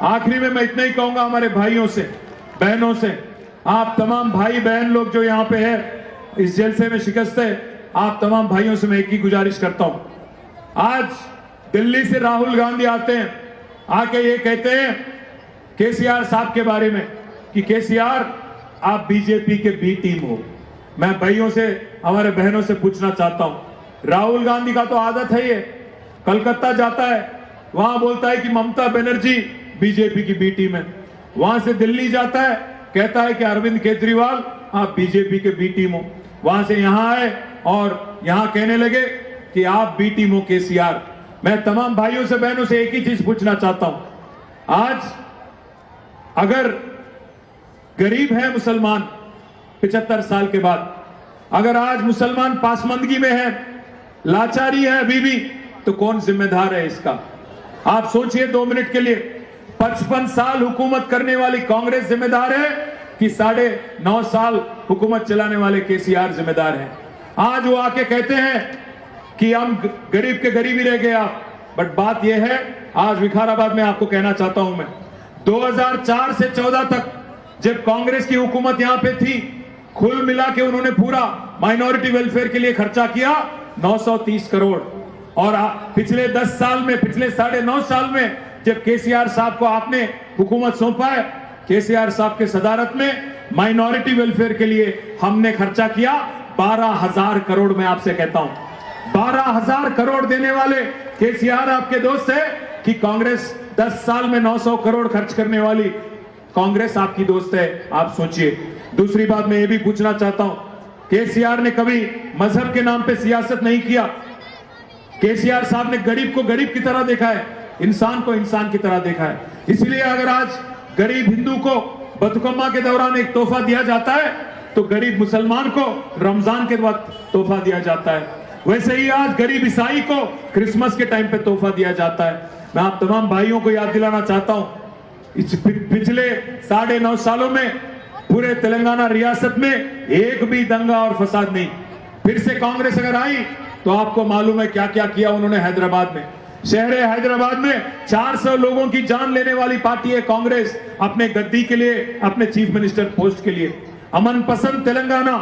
आखिरी में मैं इतना ही कहूंगा हमारे भाइयों से, बहनों से, आप तमाम भाई बहन लोग जो यहाँ पे है, इस जलसे में शिकस्त है, आप तमाम भाइयों से मैं एक ही गुजारिश करता हूं। आज दिल्ली से राहुल गांधी आते हैं, आके ये कहते हैं केसीआर साहब के बारे में कि केसीआर आप बीजेपी के बी टीम हो। मैं भाइयों से, हमारे बहनों से पूछना चाहता हूं, राहुल गांधी का तो आदत है, ये कलकत्ता जाता है, वहां बोलता है कि ममता बनर्जी बीजेपी की बी टीम है, वहां से दिल्ली जाता है, कहता है कि अरविंद केजरीवाल आप बीजेपी के बी टीम हो, वहां से यहां आए और यहां कहने लगे कि आप बी टीम हो केसीआर। मैं तमाम भाइयों से बहनों से एक ही चीज पूछना चाहता हूं, आज अगर गरीब है मुसलमान 75 साल के बाद, अगर आज मुसलमान पासमंदगी में है, लाचारी है अभी भी, तो कौन जिम्मेदार है इसका? आप सोचिए 2 मिनट के लिए, 55 साल हुकूमत करने वाली कांग्रेस जिम्मेदार है कि 9.5 साल हुकूमत चलाने वाले केसीआर जिम्मेदार हैं? आज वो आके कहते हैं कि हम गरीब के गरीब ही रह गए आप, बट बात यह है, आज विकाराबाद में आपको कहना चाहता हूं मैं, 2004 से 14 तक जब कांग्रेस की हुकूमत यहां पे थी, कुल मिला के उन्होंने पूरा माइनॉरिटी वेलफेयर के लिए खर्चा किया 930 करोड़। और पिछले 10 साल में, पिछले 9.5 साल में जब केसीआर साहब को आपने हुकूमत सौंपा है, केसीआर साहब के सदारत में माइनॉरिटी वेलफेयर के लिए हमने खर्चा किया 12,000 करोड़। मैं आपसे कहता हूं 12,000 करोड़ देने वाले केसीआर आपके दोस्त है कि कांग्रेस 10 साल में 900 करोड़ खर्च करने वाली कांग्रेस आपकी दोस्त है? आप सोचिए। दूसरी बात मैं ये भी पूछना चाहता हूं, केसीआर ने कभी मजहब के नाम पे सियासत नहीं किया। केसीआर साहब ने गरीब को गरीब की तरह देखा है, इंसान को इंसान की तरह देखा है। इसलिए अगर आज गरीब हिंदू को बतुकम्मा के दौरान एक तोहफा दिया जाता है, तो गरीब मुसलमान को रमजान के वक्त तोहफा दिया जाता है। वैसे ही आज गरीब ईसाई को क्रिसमस के टाइम पे तोहफा दिया जाता है। मैं आप तमाम भाइयों को याद दिलाना चाहता हूं, इस पिछले 9.5 सालों में पूरे तेलंगाना रियासत में एक भी दंगा और फसाद नहीं। फिर से कांग्रेस अगर आई तो आपको मालूम है क्या क्या किया उन्होंने हैदराबाद में। शहर हैदराबाद में 400 लोगों की जान लेने वाली पार्टी है कांग्रेस, अपने गद्दी के लिए, अपने चीफ मिनिस्टर पोस्ट के लिए। अमन पसंद तेलंगाना,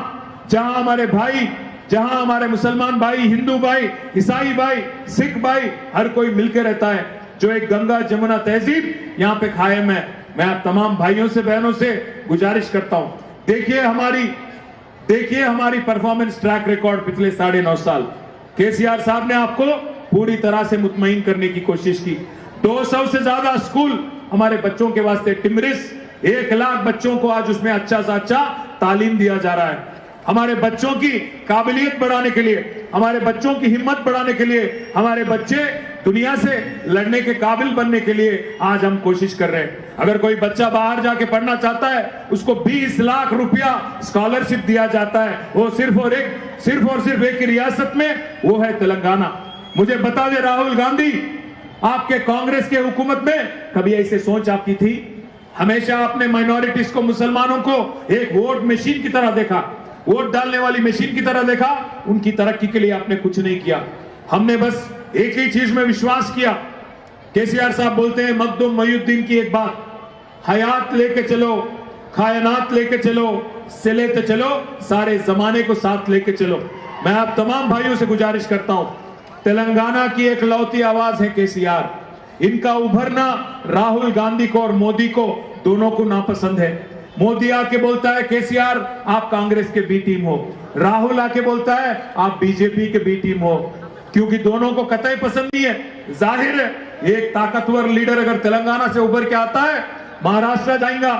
जहां हमारे भाई, जहां हमारे मुसलमान भाई, हिंदू भाई, ईसाई भाई, सिख भाई, हर कोई मिलकर रहता है, जो एक गंगा जमुना तहजीब यहां पे कायम है। मैं आप तमाम भाइयों से बहनों से गुजारिश करता हूं, देखिए हमारी परफॉर्मेंस ट्रैक रिकॉर्ड पिछले 9.5 साल। केसीआर साहब ने आपको पूरी तरह से मुतमईन करने की कोशिश की। 200 से ज्यादा स्कूल हमारे बच्चों के वास्ते, टिमरिस 1 लाख बच्चों को आज उसमें अच्छा से अच्छा तालीम दिया जा रहा है। हमारे बच्चों की काबिलियत बढ़ाने के लिए, हमारे बच्चों की हिम्मत बढ़ाने के लिए, हमारे बच्चे दुनिया से लड़ने के काबिल बनने के लिए आज हम कोशिश कर रहे हैं। अगर कोई बच्चा बाहर जाके पढ़ना चाहता है, उसको 20 लाख रुपया स्कॉलरशिप दिया जाता है, वो सिर्फ और सिर्फ एक रियासत में, वो है तेलंगाना। मुझे बता दे राहुल गांधी, आपके कांग्रेस के हुकूमत में कभी ऐसे सोच आपकी थी? हमेशा आपने माइनॉरिटीज को, मुसलमानों को एक वोट मशीन की तरह देखा, वोट डालने वाली मशीन की तरह देखा। उनकी तरक्की के लिए आपने कुछ नहीं किया। हमने बस एक ही चीज में विश्वास किया। केसीआर साहब बोलते हैं मखदूम मोइनुद्दीन की एक बात, हयात लेके चलो, कायनात लेके चलो, सिलेते चलो, सारे जमाने को साथ लेके चलो। मैं आप तमाम भाइयों से गुजारिश करता हूं, तेलंगाना की एक लौती आवाज है केसीआर। इनका उभरना राहुल गांधी को और मोदी को, दोनों को नापसंद है। मोदी आके बोलता है केसीआर आप कांग्रेस के बी टीम हो, राहुल आके बोलता है आप बीजेपी के बी टीम हो, क्योंकि दोनों को कतई पसंद नहीं है। जाहिर है एक ताकतवर लीडर अगर तेलंगाना से उभर के आता है, महाराष्ट्र जाएगा,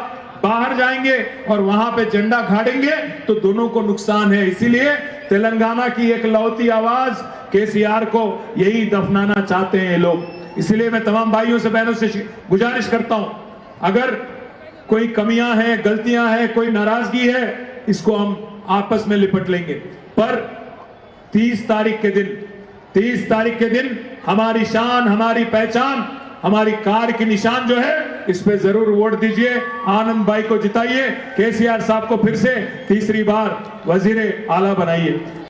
बाहर जाएंगे और वहां पे झंडा गाड़ेंगे, तो दोनों को नुकसान है। इसीलिए तेलंगाना की एक लौती आवाज केसीआर को यही दफनाना चाहते हैं लोग। इसलिए मैं तमाम भाइयों से, बहनों से गुजारिश करता हूं, अगर कोई कमियां हैं, गलतियां हैं, कोई नाराजगी है, इसको हम आपस में लिपट लेंगे। पर 30 तारीख के दिन हमारी शान, हमारी पहचान, हमारी कार की निशान जो है, इस पे जरूर वोट दीजिए। आनंद भाई को जिताइए, केसीआर साहब को फिर से तीसरी बार वजीर आला बनाइए।